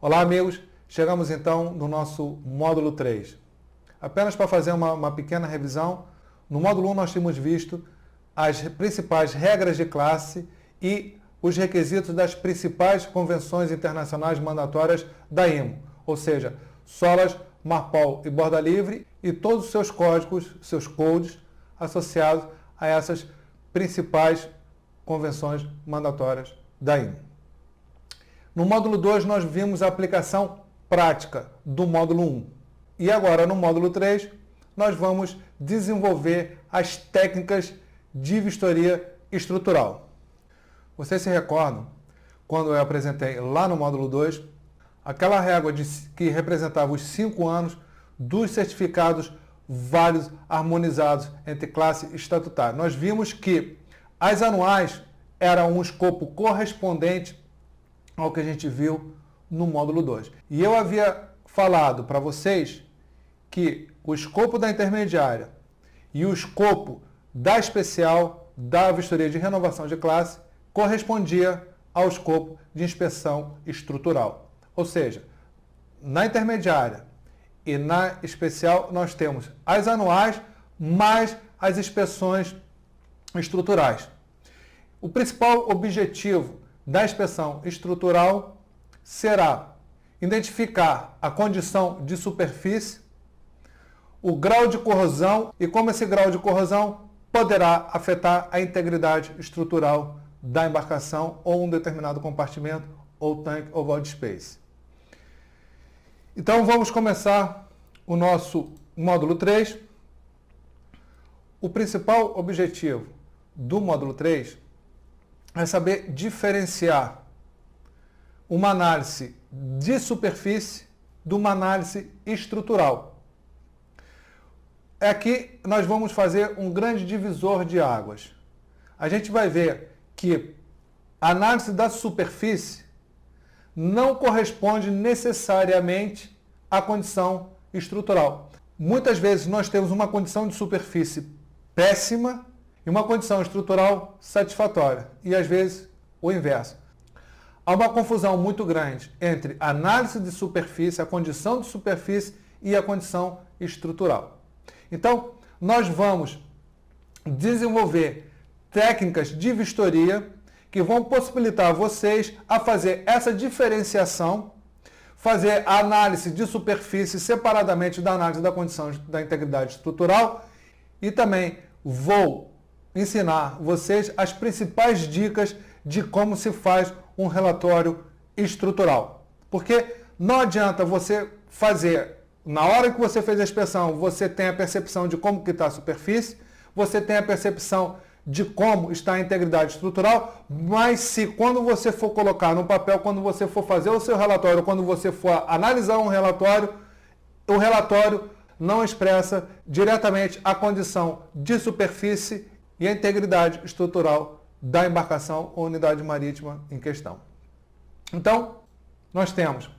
Olá, amigos! Chegamos então no nosso módulo 3. Apenas para fazer uma pequena revisão, no módulo 1 nós tínhamos visto as principais regras de classe e os requisitos das principais convenções internacionais mandatórias da IMO, ou seja, SOLAS, MARPOL e Borda Livre e todos os seus códigos, seus codes associados a essas principais convenções mandatórias da IMO. No módulo 2 nós vimos a aplicação prática do módulo 1. E agora no módulo 3 nós vamos desenvolver as técnicas de vistoria estrutural. Vocês se recordam, quando eu apresentei lá no módulo 2, aquela régua que representava os 5 anos dos certificados válidos harmonizados entre classe e estatutário. Nós vimos que as anuais eram um escopo correspondente ao que a gente viu no módulo 2. E eu havia falado para vocês que o escopo da intermediária e o escopo da especial da vistoria de renovação de classe correspondia ao escopo de inspeção estrutural. Ou seja, na intermediária e na especial nós temos as anuais mais as inspeções estruturais. O principal objetivo da inspeção estrutural será identificar a condição de superfície, o grau de corrosão e como esse grau de corrosão poderá afetar a integridade estrutural da embarcação ou um determinado compartimento ou tanque ou void space. Então vamos começar o nosso módulo 3. O principal objetivo do módulo 3 é saber diferenciar uma análise de superfície de uma análise estrutural. Aqui nós vamos fazer um grande divisor de águas. A gente vai ver que a análise da superfície não corresponde necessariamente à condição estrutural. Muitas vezes nós temos uma condição de superfície péssima e uma condição estrutural satisfatória, e às vezes o inverso. Há uma confusão muito grande entre a análise de superfície, a condição de superfície e a condição estrutural. Então, nós vamos desenvolver técnicas de vistoria que vão possibilitar vocês a fazer essa diferenciação, fazer a análise de superfície separadamente da análise da condição da integridade estrutural, e também vou ensinar vocês as principais dicas de como se faz um relatório estrutural. Porque não adianta você fazer, na hora que você fez a inspeção, você tem a percepção de como que está a superfície, você tem a percepção de como está a integridade estrutural, mas se quando você for colocar no papel, quando você for fazer o seu relatório, quando você for analisar um relatório, o relatório não expressa diretamente a condição de superfície e a integridade estrutural da embarcação ou unidade marítima em questão. Então, nós temos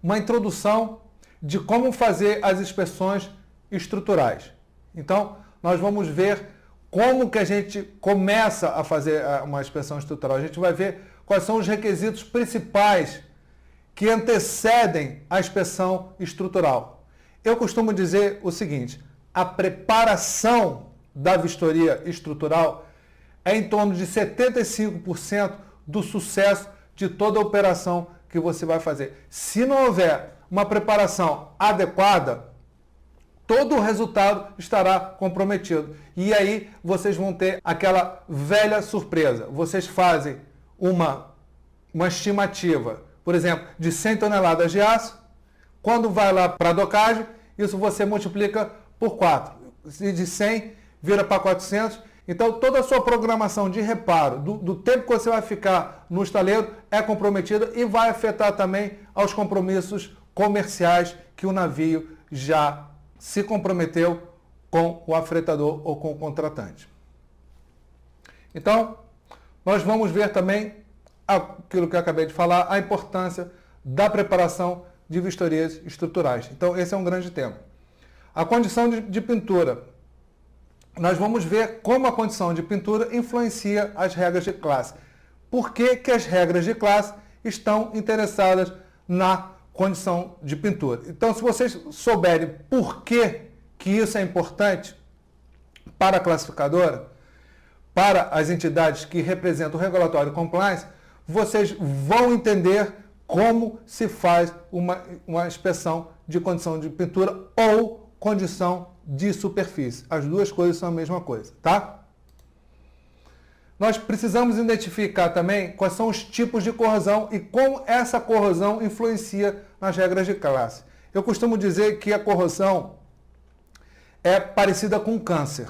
uma introdução de como fazer as inspeções estruturais. Então, nós vamos ver como que a gente começa a fazer uma inspeção estrutural. A gente vai ver quais são os requisitos principais que antecedem a inspeção estrutural. Eu costumo dizer o seguinte: a preparação da vistoria estrutural é em torno de 75% do sucesso de toda a operação que você vai fazer. Se não houver uma preparação adequada, todo o resultado estará comprometido. E aí vocês vão ter aquela velha surpresa. Vocês fazem uma estimativa, por exemplo, de 100 toneladas de aço. Quando vai lá para a docagem, isso você multiplica por 4. De 100 vira para 400. Então, toda a sua programação de reparo, do tempo que você vai ficar no estaleiro, é comprometida e vai afetar também aos compromissos comerciais que o navio já se comprometeu com o afretador ou com o contratante. Então, nós vamos ver também aquilo que eu acabei de falar, a importância da preparação de vistorias estruturais. Então, esse é um grande tema. A condição de pintura. Nós vamos ver como a condição de pintura influencia as regras de classe. Por que que as regras de classe estão interessadas na condição de pintura. Então, se vocês souberem por que isso é importante para a classificadora, para as entidades que representam o regulatório compliance, vocês vão entender como se faz uma inspeção de condição de pintura ou condição de superfície. As duas coisas são a mesma coisa, tá? Nós precisamos identificar também quais são os tipos de corrosão e como essa corrosão influencia nas regras de classe. Eu costumo dizer que a corrosão é parecida com câncer.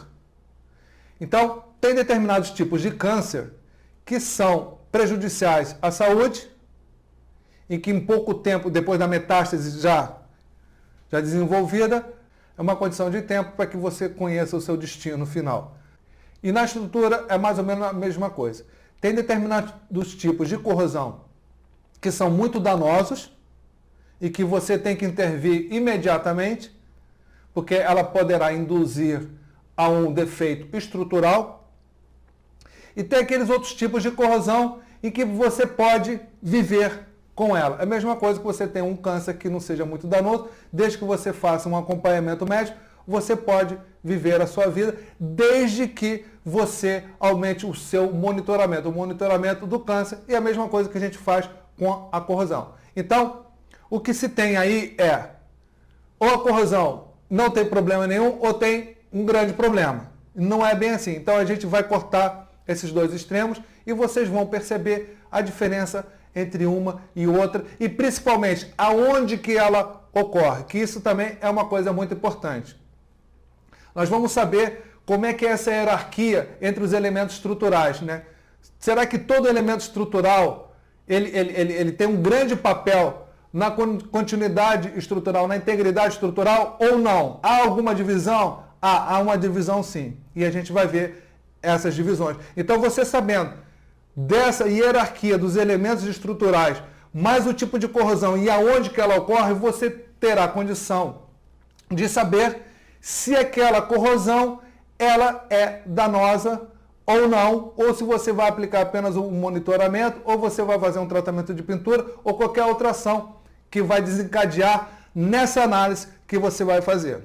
Então, tem determinados tipos de câncer que são prejudiciais à saúde e que em pouco tempo, depois da metástase já desenvolvida, é uma condição de tempo para que você conheça o seu destino final. E na estrutura é mais ou menos a mesma coisa. Tem determinados tipos de corrosão que são muito danosos e que você tem que intervir imediatamente, porque ela poderá induzir a um defeito estrutural. E tem aqueles outros tipos de corrosão em que você pode viver com ela. É a mesma coisa que você tem um câncer que não seja muito danoso, desde que você faça um acompanhamento médico, você pode viver a sua vida, desde que você aumente o seu monitoramento, o monitoramento do câncer, e a mesma coisa que a gente faz com a corrosão. Então, o que se tem aí é, ou a corrosão não tem problema nenhum, ou tem um grande problema. Não é bem assim. Então, a gente vai cortar esses dois extremos e vocês vão perceber a diferença entre uma e outra, e principalmente aonde que ela ocorre, que isso também é uma coisa muito importante. Nós vamos saber como é que é essa hierarquia entre os elementos estruturais, né? Será que todo elemento estrutural ele tem um grande papel na continuidade estrutural, na integridade estrutural ou não? Há alguma divisão? Há uma divisão sim, e a gente vai ver essas divisões. Então, você sabendo dessa hierarquia dos elementos estruturais, mais o tipo de corrosão e aonde que ela ocorre, você terá condição de saber se aquela corrosão ela é danosa ou não, ou se você vai aplicar apenas um monitoramento, ou você vai fazer um tratamento de pintura, ou qualquer outra ação que vai desencadear nessa análise que você vai fazer.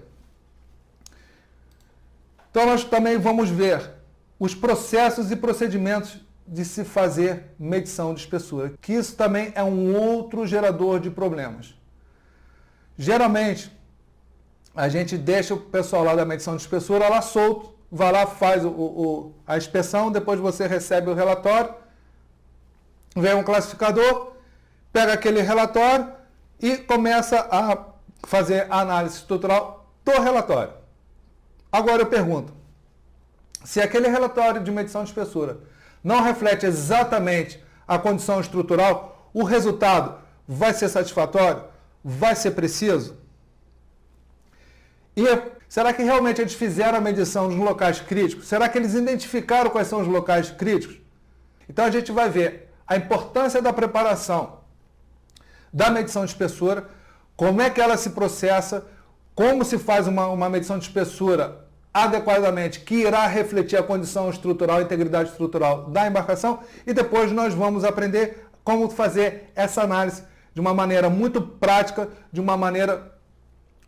Então, nós também vamos ver os processos e procedimentos de se fazer medição de espessura, que isso também é um outro gerador de problemas. Geralmente, a gente deixa o pessoal lá da medição de espessura lá solto, vai lá, faz a inspeção, depois você recebe o relatório, vem um classificador, pega aquele relatório e começa a fazer a análise estrutural do relatório. Agora eu pergunto, se aquele relatório de medição de espessura não reflete exatamente a condição estrutural, o resultado vai ser satisfatório? Vai ser preciso? E será que realmente eles fizeram a medição dos locais críticos? Será que eles identificaram quais são os locais críticos? Então a gente vai ver a importância da preparação da medição de espessura, como é que ela se processa, como se faz uma medição de espessura adequadamente, que irá refletir a condição estrutural, a integridade estrutural da embarcação, e depois nós vamos aprender como fazer essa análise de uma maneira muito prática, de uma maneira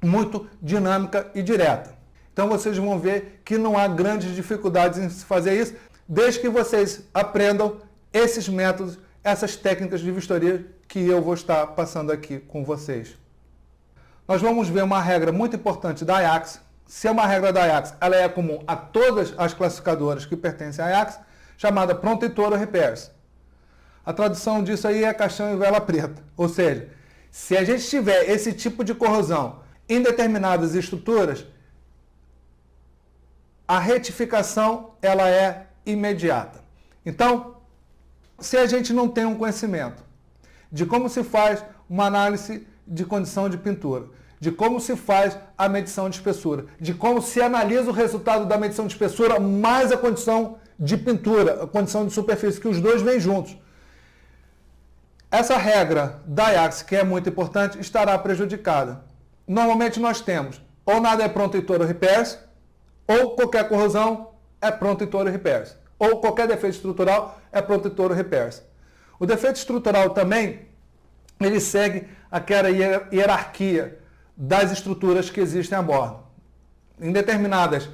muito dinâmica e direta. Então vocês vão ver que não há grandes dificuldades em se fazer isso, desde que vocês aprendam esses métodos, essas técnicas de vistoria que eu vou estar passando aqui com vocês. Nós vamos ver uma regra muito importante da IACS. Se é uma regra da IACS, ela é comum a todas as classificadoras que pertencem à IACS, chamada Pronto e Touro Repairs. A tradução disso aí é caixão e vela preta. Ou seja, se a gente tiver esse tipo de corrosão em determinadas estruturas, a retificação ela é imediata. Então, se a gente não tem um conhecimento de como se faz uma análise de condição de pintura, de como se faz a medição de espessura, de como se analisa o resultado da medição de espessura mais a condição de pintura, a condição de superfície, que os dois vêm juntos. Essa regra da IACS, que é muito importante, estará prejudicada. Normalmente nós temos ou nada é Pronto e Touro Repairs, ou qualquer corrosão é Pronto e Touro Repairs, ou qualquer defeito estrutural é Pronto e Touro Repairs. O defeito estrutural também, ele segue aquela hierarquia das estruturas que existem a bordo. Em determinados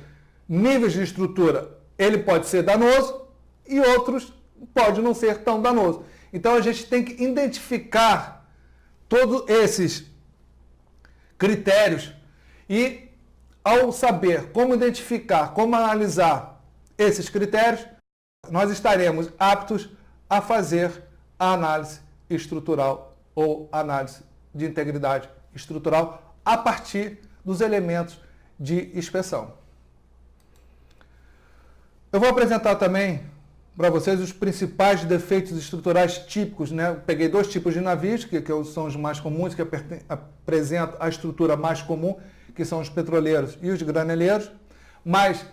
níveis de estrutura, ele pode ser danoso e outros pode não ser tão danoso. Então, a gente tem que identificar todos esses critérios e, ao saber como identificar, como analisar esses critérios, nós estaremos aptos a fazer a análise estrutural ou análise de integridade estrutural a partir dos elementos de inspeção. Eu vou apresentar também para vocês os principais defeitos estruturais típicos, né? Eu peguei 2 tipos de navios, que são os mais comuns, que apresentam a estrutura mais comum, que são os petroleiros e os graneleiros, mas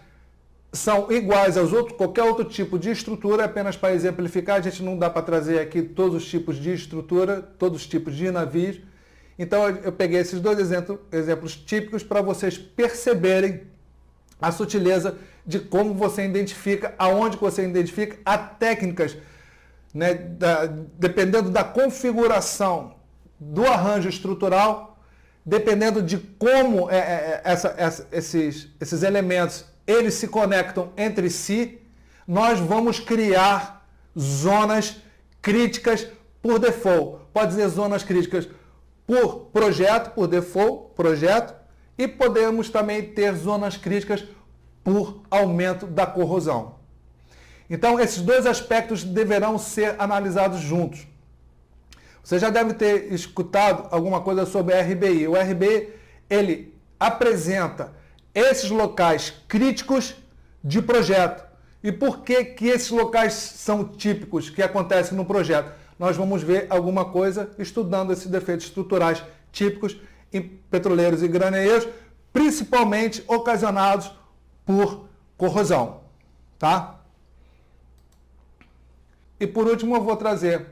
são iguais aos outros, qualquer outro tipo de estrutura, apenas para exemplificar, a gente não dá para trazer aqui todos os tipos de estrutura, todos os tipos de navios. Então, eu peguei esses 2 exemplos típicos para vocês perceberem a sutileza de como você identifica, aonde você identifica, as técnicas, né, dependendo da configuração do arranjo estrutural, dependendo de como esses elementos eles se conectam entre si, nós vamos criar zonas críticas por default. Pode dizer zonas críticas por projeto, por default, projeto, e podemos também ter zonas críticas por aumento da corrosão. Então, esses 2 aspectos deverão ser analisados juntos. Você já deve ter escutado alguma coisa sobre RBI. O RBI, ele apresenta esses locais críticos de projeto. E por que esses locais são típicos que acontecem no projeto? Nós vamos ver alguma coisa estudando esses defeitos estruturais típicos em petroleiros e graneleiros, principalmente ocasionados por corrosão, tá? E por último eu vou trazer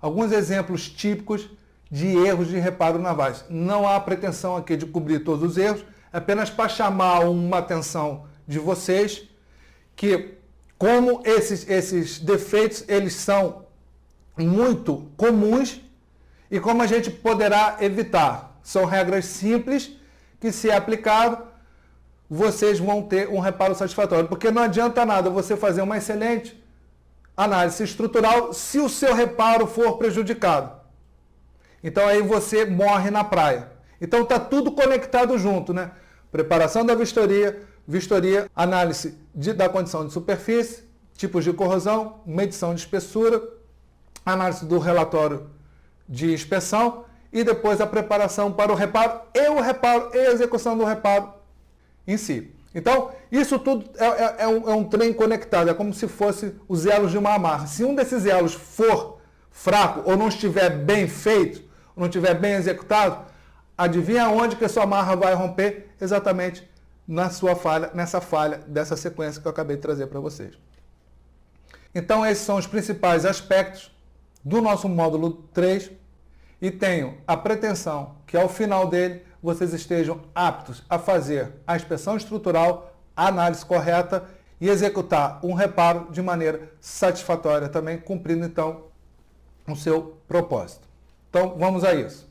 alguns exemplos típicos de erros de reparo navais. Não há pretensão aqui de cobrir todos os erros, apenas para chamar uma atenção de vocês que como esses defeitos eles são muito comuns e como a gente poderá evitar. São regras simples que, se aplicado, vocês vão ter um reparo satisfatório. Porque não adianta nada você fazer uma excelente análise estrutural se o seu reparo for prejudicado. Então aí você morre na praia. Então está tudo conectado junto, né? Preparação da vistoria, análise da condição de superfície, tipos de corrosão, medição de espessura, análise do relatório de inspeção e depois a preparação para o reparo e a execução do reparo em si. Então, isso tudo é um trem conectado, é como se fosse os elos de uma amarra. Se um desses elos for fraco ou não estiver bem feito, ou não estiver bem executado, adivinha onde que a sua amarra vai romper? Exatamente nessa falha dessa sequência que eu acabei de trazer para vocês. Então, esses são os principais aspectos do nosso módulo 3 e tenho a pretensão que ao final dele vocês estejam aptos a fazer a inspeção estrutural, a análise correta e executar um reparo de maneira satisfatória também, cumprindo então o seu propósito. Então, vamos a isso.